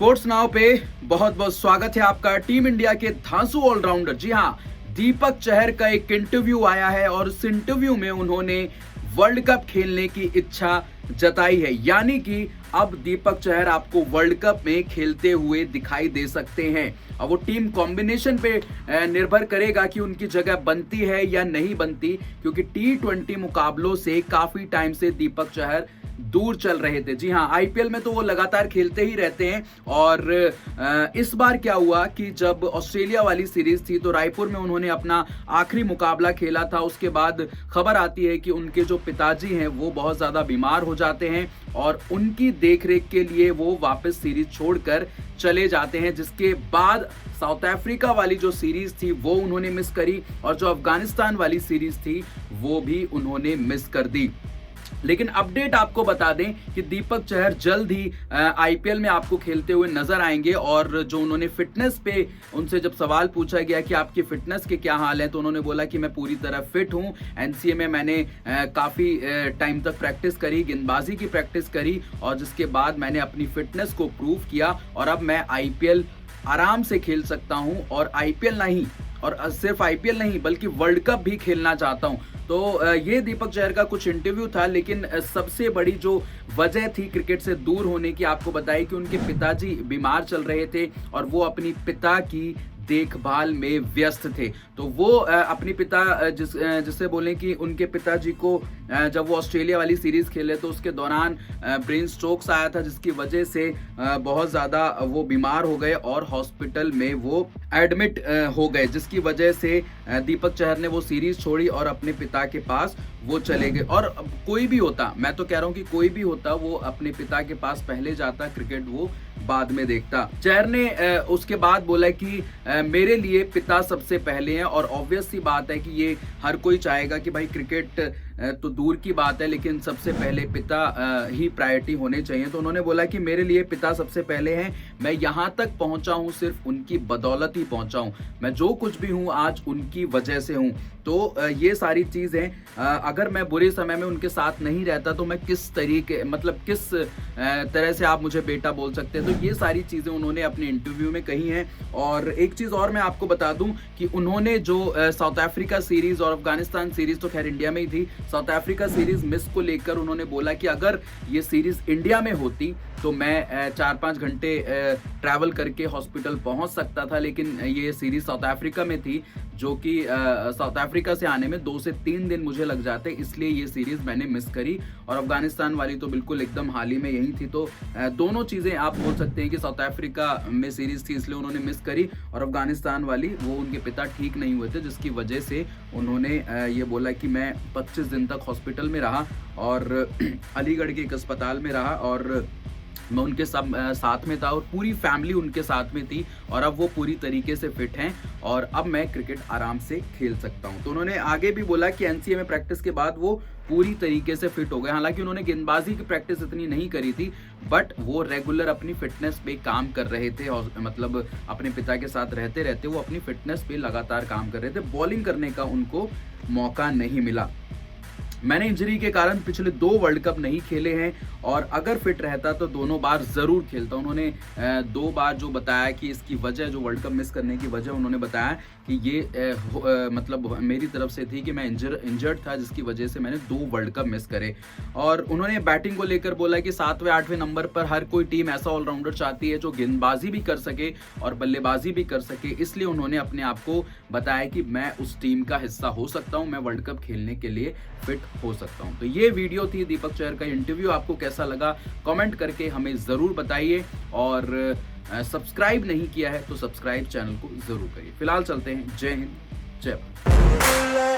Sports now पे बहुत बहुत स्वागत है आपका। टीम इंडिया के धांसू ऑलराउंडर, जी हाँ, दीपक चहर का एक इंटरव्यू आया है और उस इंटरव्यू में उन्होंने वर्ल्ड कप खेलने की इच्छा जताई है। यानी कि अब दीपक चहर आपको वर्ल्ड कप में खेलते हुए दिखाई दे सकते हैं। अब वो टीम कॉम्बिनेशन पे निर्भर करेगा कि उनकी जगह बनती है या नहीं बनती, क्योंकि T20 मुकाबलों से काफी टाइम से दीपक चहर दूर चल रहे थे। जी हाँ, आईपीएल में तो वो लगातार खेलते ही रहते हैं। और इस बार क्या हुआ कि जब ऑस्ट्रेलिया वाली सीरीज थी तो रायपुर में उन्होंने अपना आखिरी मुकाबला खेला था। उसके बाद खबर आती है कि उनके जो पिताजी हैं वो बहुत ज्यादा बीमार हो जाते हैं और उनकी देखरेख के लिए वो वापस सीरीज छोड़कर चले जाते हैं, जिसके बाद साउथ अफ्रीका वाली जो सीरीज थी वो उन्होंने मिस करी और जो अफगानिस्तान वाली सीरीज थी वो भी उन्होंने मिस कर दी। लेकिन अपडेट आपको बता दें कि दीपक चहर जल्द ही आईपीएल में आपको खेलते हुए नजर आएंगे। और जो उन्होंने फिटनेस पे उनसे जब सवाल पूछा गया कि आपकी फिटनेस के क्या हाल है, तो उन्होंने बोला कि मैं पूरी तरह फिट हूं। एनसीए में मैंने काफी टाइम तक प्रैक्टिस करी, गेंदबाजी की प्रैक्टिस करी और जिसके बाद मैंने अपनी फिटनेस को प्रूव किया और अब मैं आईपीएल आराम से खेल सकता हूं। और आईपीएल नहीं, और सिर्फ आईपीएल नहीं बल्कि वर्ल्ड कप भी खेलना चाहता हूं। तो ये दीपक चहर का कुछ इंटरव्यू था। लेकिन सबसे बड़ी जो वजह थी क्रिकेट से दूर होने की, आपको बताई कि उनके पिताजी बीमार चल रहे थे और वो अपनी पिता की देखभाल में व्यस्त थे। तो वो अपनी पिता जिससे बोलें कि उनके पिताजी को जब वो ऑस्ट्रेलिया वाली सीरीज खेले तो उसके दौरान ब्रेन स्ट्रोक्स आया था, जिसकी वजह से बहुत ज़्यादा वो बीमार हो गए और हॉस्पिटल में वो एडमिट हो गए, जिसकी वजह से दीपक चहर ने वो सीरीज छोड़ी और अपने पिता के पास वो चले गए। और कोई भी होता, मैं तो कह रहा हूँ कि कोई भी होता, वो अपने पिता के पास पहले जाता, क्रिकेट वो बाद में देखता। चहर ने उसके बाद बोला कि मेरे लिए पिता सबसे पहले हैं और ऑब्वियस सी बात है कि ये हर कोई चाहेगा कि भाई क्रिकेट तो दूर की बात है लेकिन सबसे पहले पिता ही प्रायोरिटी होने चाहिए। तो उन्होंने बोला कि मेरे लिए पिता सबसे पहले हैं, मैं यहाँ तक पहुंचा हूँ सिर्फ उनकी बदौलत ही पहुंचा हूँ, मैं जो कुछ भी हूँ आज उनकी वजह से हूँ। तो ये सारी चीजें, अगर मैं बुरे समय में उनके साथ नहीं रहता तो मैं किस तरीके, मतलब किस तरह से आप मुझे बेटा बोल सकते हैं। तो ये सारी चीजें उन्होंने अपने इंटरव्यू में कही हैं। और एक चीज और मैं आपको बता दूं कि उन्होंने जो साउथ अफ्रीका सीरीज और अफगानिस्तान सीरीज तो खैर इंडिया में ही थी, साउथ अफ्रीका सीरीज मिस को लेकर उन्होंने बोला कि अगर ये सीरीज इंडिया में होती तो मैं 4-5 घंटे ट्रैवल करके हॉस्पिटल पहुंच सकता था, लेकिन ये सीरीज साउथ अफ्रीका में थी जो कि साउथ अफ्रीका से आने में 2 से 3 दिन मुझे लग जाते, इसलिए ये सीरीज मैंने मिस करी। और अफगानिस्तान वाली तो बिल्कुल एकदम हाल ही में यही थी। तो दोनों चीजें आप बोल सकते हैं कि साउथ अफ्रीका में सीरीज थी इसलिए उन्होंने मिस करी, और अफगानिस्तान वाली वो उनके पिता ठीक नहीं हुए थे, जिसकी वजह से उन्होंने ये बोला कि मैं 25 दिन तक हॉस्पिटल में रहा और अलीगढ़ के एक अस्पताल में रहा और मैं उनके साथ में था और पूरी फैमिली उनके साथ में थी और अब वो पूरी तरीके से फिट हैं और अब मैं क्रिकेट आराम से खेल सकता हूं। तो उन्होंने आगे भी बोला कि एनसीए में प्रैक्टिस के बाद वो पूरी तरीके से फिट हो गए। हालांकि उन्होंने गेंदबाजी की प्रैक्टिस इतनी नहीं करी थी, बट वो रेगुलर अपनी फिटनेस पे काम कर रहे थे और मतलब अपने पिता के साथ रहते रहते वो अपनी फिटनेस पे लगातार काम कर रहे थे। बॉलिंग करने का उनको मौका नहीं मिला। मैंने इंजरी के कारण पिछले 2 वर्ल्ड कप नहीं खेले हैं और अगर फिट रहता तो दोनों बार जरूर खेलता। उन्होंने 2 बार जो बताया कि इसकी वजह, जो वर्ल्ड कप मिस करने की वजह उन्होंने बताया कि ये मतलब मेरी तरफ से थी कि मैं इंजर्ड था, जिसकी वजह से मैंने 2 वर्ल्ड कप मिस करे। और उन्होंने बैटिंग को लेकर बोला कि 7वें 8वें नंबर पर हर कोई टीम ऐसा ऑलराउंडर चाहती है जो गेंदबाजी भी कर सके और बल्लेबाजी भी कर सके, इसलिए उन्होंने अपने आप को बताया कि मैं उस टीम का हिस्सा हो सकता हूं, मैं वर्ल्ड कप खेलने के लिए फिट हो सकता हूं। तो ये वीडियो थी दीपक चहर का इंटरव्यू। आपको कैसा लगा कमेंट करके हमें जरूर बताइए और सब्सक्राइब नहीं किया है तो सब्सक्राइब चैनल को जरूर करिए। फिलहाल चलते हैं। जय हिंद, जय भारत।